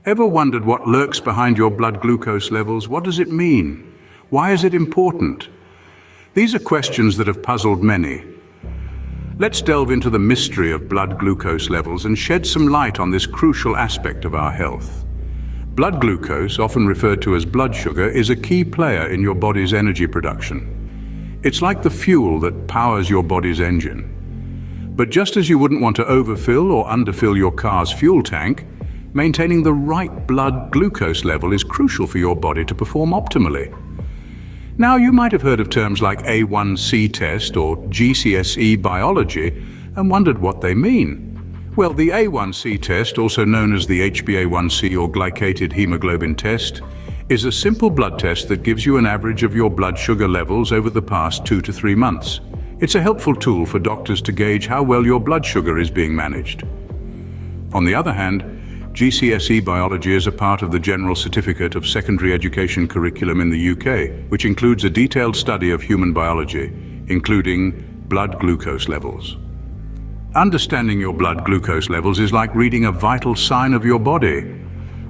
Ever wondered what lurks behind your blood glucose levels? What does it mean? Why is it important? These are questions that have puzzled many. Let's delve into the mystery of blood glucose levels and shed some light on this crucial aspect of our health. Blood glucose, often referred to as blood sugar, is a key player in your body's energy production. It's like the fuel that powers your body's engine. But just as you wouldn't want to overfill or underfill your car's fuel tank, maintaining the right blood glucose level is crucial for your body to perform optimally. Now, you might have heard of terms like A1C test or GCSE biology and wondered what they mean. Well, the A1C test, also known as the HbA1c or glycated hemoglobin test, is a simple blood test that gives you an average of your blood sugar levels over the past 2 to 3 months. It's a helpful tool for doctors to gauge how well your blood sugar is being managed. On the other hand, GCSE biology is a part of the General Certificate of Secondary Education curriculum in the UK, which includes a detailed study of human biology, including blood glucose levels. Understanding your blood glucose levels is like reading a vital sign of your body.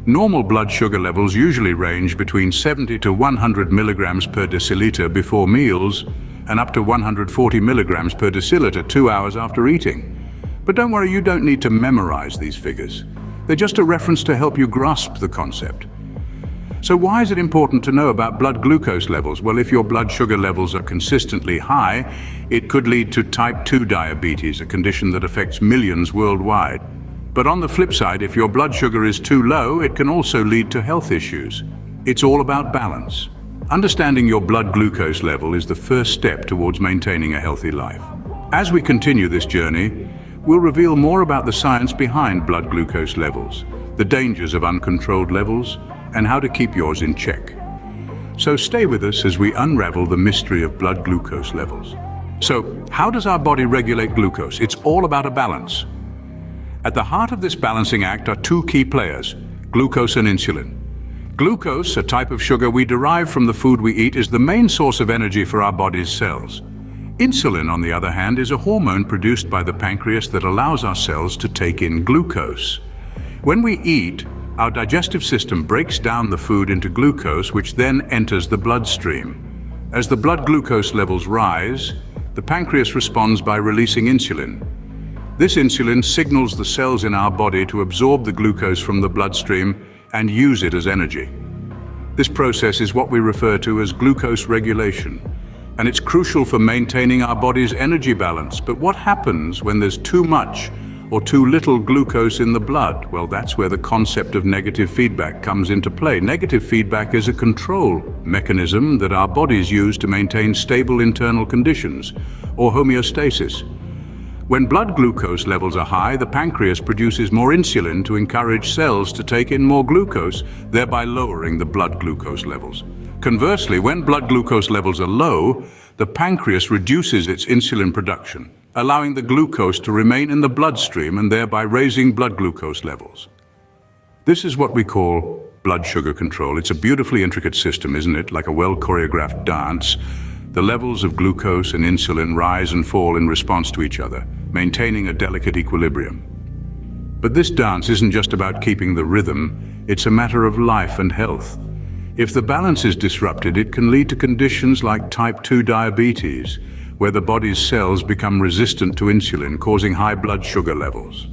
Normal blood sugar levels usually range between 70 to 100 milligrams per deciliter before meals and up to 140 milligrams per deciliter 2 hours after eating. But don't worry, you don't need to memorize these figures. They're just a reference to help you grasp the concept. So why is it important to know about blood glucose levels? Well, if your blood sugar levels are consistently high, it could lead to type 2 diabetes, a condition that affects millions worldwide. But on the flip side, if your blood sugar is too low, it can also lead to health issues. It's all about balance. Understanding your blood glucose level is the first step towards maintaining a healthy life. As we continue this journey, we'll reveal more about the science behind blood glucose levels, the dangers of uncontrolled levels, and how to keep yours in check. So stay with us as we unravel the mystery of blood glucose levels. So, how does our body regulate glucose? It's all about a balance. At the heart of this balancing act are two key players, glucose and insulin. Glucose, a type of sugar we derive from the food we eat, is the main source of energy for our body's cells. Insulin, on the other hand, is a hormone produced by the pancreas that allows our cells to take in glucose. When we eat, our digestive system breaks down the food into glucose, which then enters the bloodstream. As the blood glucose levels rise, the pancreas responds by releasing insulin. This insulin signals the cells in our body to absorb the glucose from the bloodstream and use it as energy. This process is what we refer to as glucose regulation, and it's crucial for maintaining our body's energy balance. But what happens when there's too much or too little glucose in the blood? Well, that's where the concept of negative feedback comes into play. Negative feedback is a control mechanism that our bodies use to maintain stable internal conditions, or homeostasis. When blood glucose levels are high, the pancreas produces more insulin to encourage cells to take in more glucose, thereby lowering the blood glucose levels. Conversely, when blood glucose levels are low, the pancreas reduces its insulin production, allowing the glucose to remain in the bloodstream and thereby raising blood glucose levels. This is what we call blood sugar control. It's a beautifully intricate system, isn't it? Like a well-choreographed dance. The levels of glucose and insulin rise and fall in response to each other, maintaining a delicate equilibrium. But this dance isn't just about keeping the rhythm, it's a matter of life and health. If the balance is disrupted, it can lead to conditions like type 2 diabetes, where the body's cells become resistant to insulin, causing high blood sugar levels.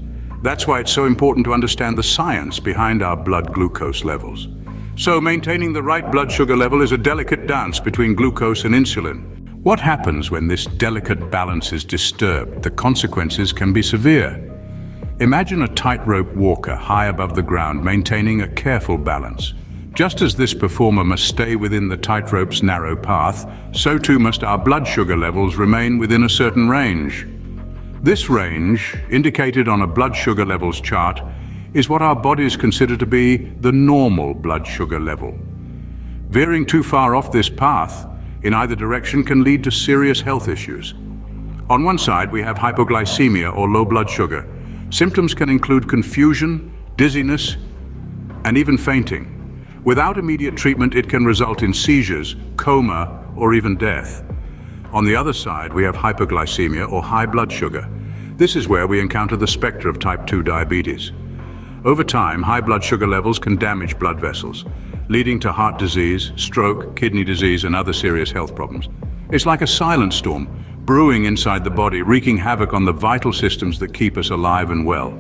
That's why it's so important to understand the science behind our blood glucose levels. So maintaining the right blood sugar level is a delicate dance between glucose and insulin. What happens when this delicate balance is disturbed? The consequences can be severe. Imagine a tightrope walker high above the ground, maintaining a careful balance. Just as this performer must stay within the tightrope's narrow path, so too must our blood sugar levels remain within a certain range. This range, indicated on a blood sugar levels chart, is what our bodies consider to be the normal blood sugar level. Veering too far off this path in either direction can lead to serious health issues. On one side, we have hypoglycemia or low blood sugar. Symptoms can include confusion, dizziness, and even fainting. Without immediate treatment, it can result in seizures, coma, or even death. On the other side, we have hyperglycemia or high blood sugar. This is where we encounter the specter of type 2 diabetes. Over time, high blood sugar levels can damage blood vessels, leading to heart disease, stroke, kidney disease, and other serious health problems. It's like a silent storm, brewing inside the body, wreaking havoc on the vital systems that keep us alive and well.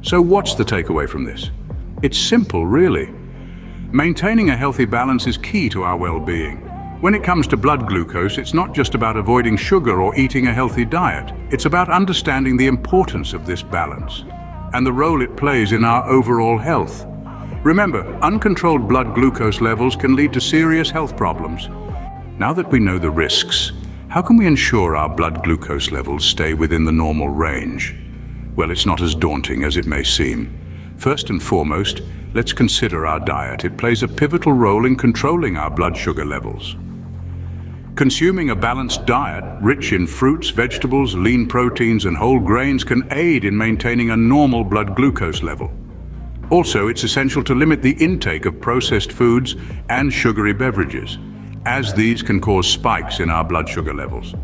So what's the takeaway from this? It's simple, really. Maintaining a healthy balance is key to our well-being. When it comes to blood glucose, it's not just about avoiding sugar or eating a healthy diet. It's about understanding the importance of this balance and the role it plays in our overall health. Remember, uncontrolled blood glucose levels can lead to serious health problems. Now that we know the risks, how can we ensure our blood glucose levels stay within the normal range? Well, it's not as daunting as it may seem. First and foremost, let's consider our diet. It plays a pivotal role in controlling our blood sugar levels. Consuming a balanced diet, rich in fruits, vegetables, lean proteins, and whole grains can aid in maintaining a normal blood glucose level. Also, it's essential to limit the intake of processed foods and sugary beverages, as these can cause spikes in our blood sugar levels.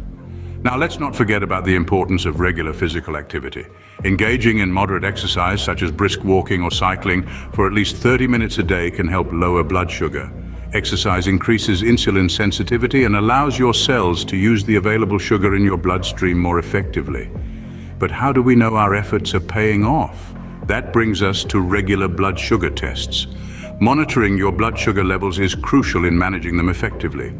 Now, let's not forget about the importance of regular physical activity. Engaging in moderate exercise, such as brisk walking or cycling, for at least 30 minutes a day can help lower blood sugar. Exercise increases insulin sensitivity and allows your cells to use the available sugar in your bloodstream more effectively. But how do we know our efforts are paying off? That brings us to regular blood sugar tests. Monitoring your blood sugar levels is crucial in managing them effectively.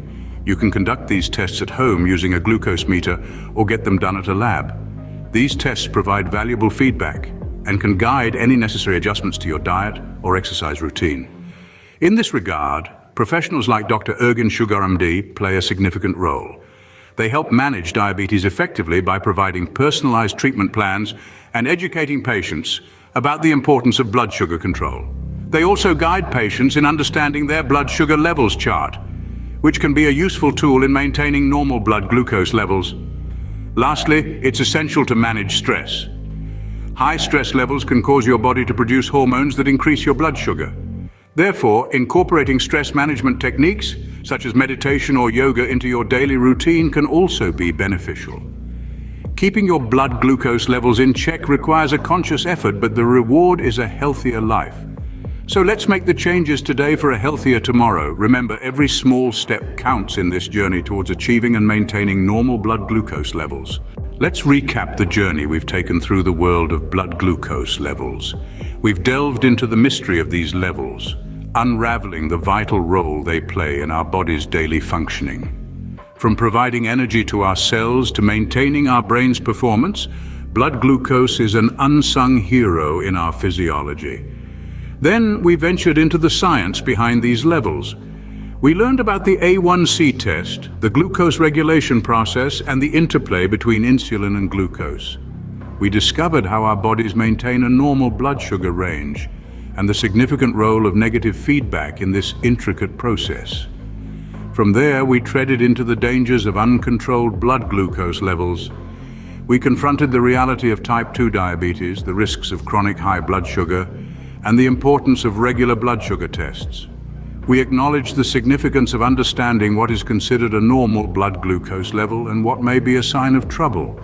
You can conduct these tests at home using a glucose meter or get them done at a lab. These tests provide valuable feedback and can guide any necessary adjustments to your diet or exercise routine. In this regard, professionals like Dr. Ergin Sugar MD play a significant role. They help manage diabetes effectively by providing personalized treatment plans and educating patients about the importance of blood sugar control. They also guide patients in understanding their blood sugar levels chart, which can be a useful tool in maintaining normal blood glucose levels. Lastly, it's essential to manage stress. High stress levels can cause your body to produce hormones that increase your blood sugar. Therefore, incorporating stress management techniques, such as meditation or yoga, into your daily routine can also be beneficial. Keeping your blood glucose levels in check requires a conscious effort, but the reward is a healthier life. So let's make the changes today for a healthier tomorrow. Remember, every small step counts in this journey towards achieving and maintaining normal blood glucose levels. Let's recap the journey we've taken through the world of blood glucose levels. We've delved into the mystery of these levels, unraveling the vital role they play in our body's daily functioning. From providing energy to our cells to maintaining our brain's performance, blood glucose is an unsung hero in our physiology. Then we ventured into the science behind these levels. We learned about the A1C test, the glucose regulation process, and the interplay between insulin and glucose. We discovered how our bodies maintain a normal blood sugar range and the significant role of negative feedback in this intricate process. From there, we treaded into the dangers of uncontrolled blood glucose levels. We confronted the reality of type 2 diabetes, the risks of chronic high blood sugar, and the importance of regular blood sugar tests. We acknowledged the significance of understanding what is considered a normal blood glucose level and what may be a sign of trouble.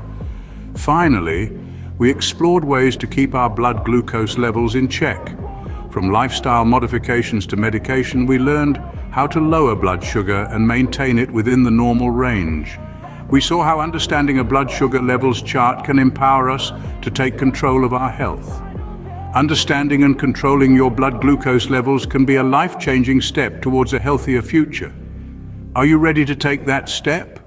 Finally, we explored ways to keep our blood glucose levels in check. From lifestyle modifications to medication, we learned how to lower blood sugar and maintain it within the normal range. We saw how understanding a blood sugar levels chart can empower us to take control of our health. Understanding and controlling your blood glucose levels can be a life-changing step towards a healthier future. Are you ready to take that step?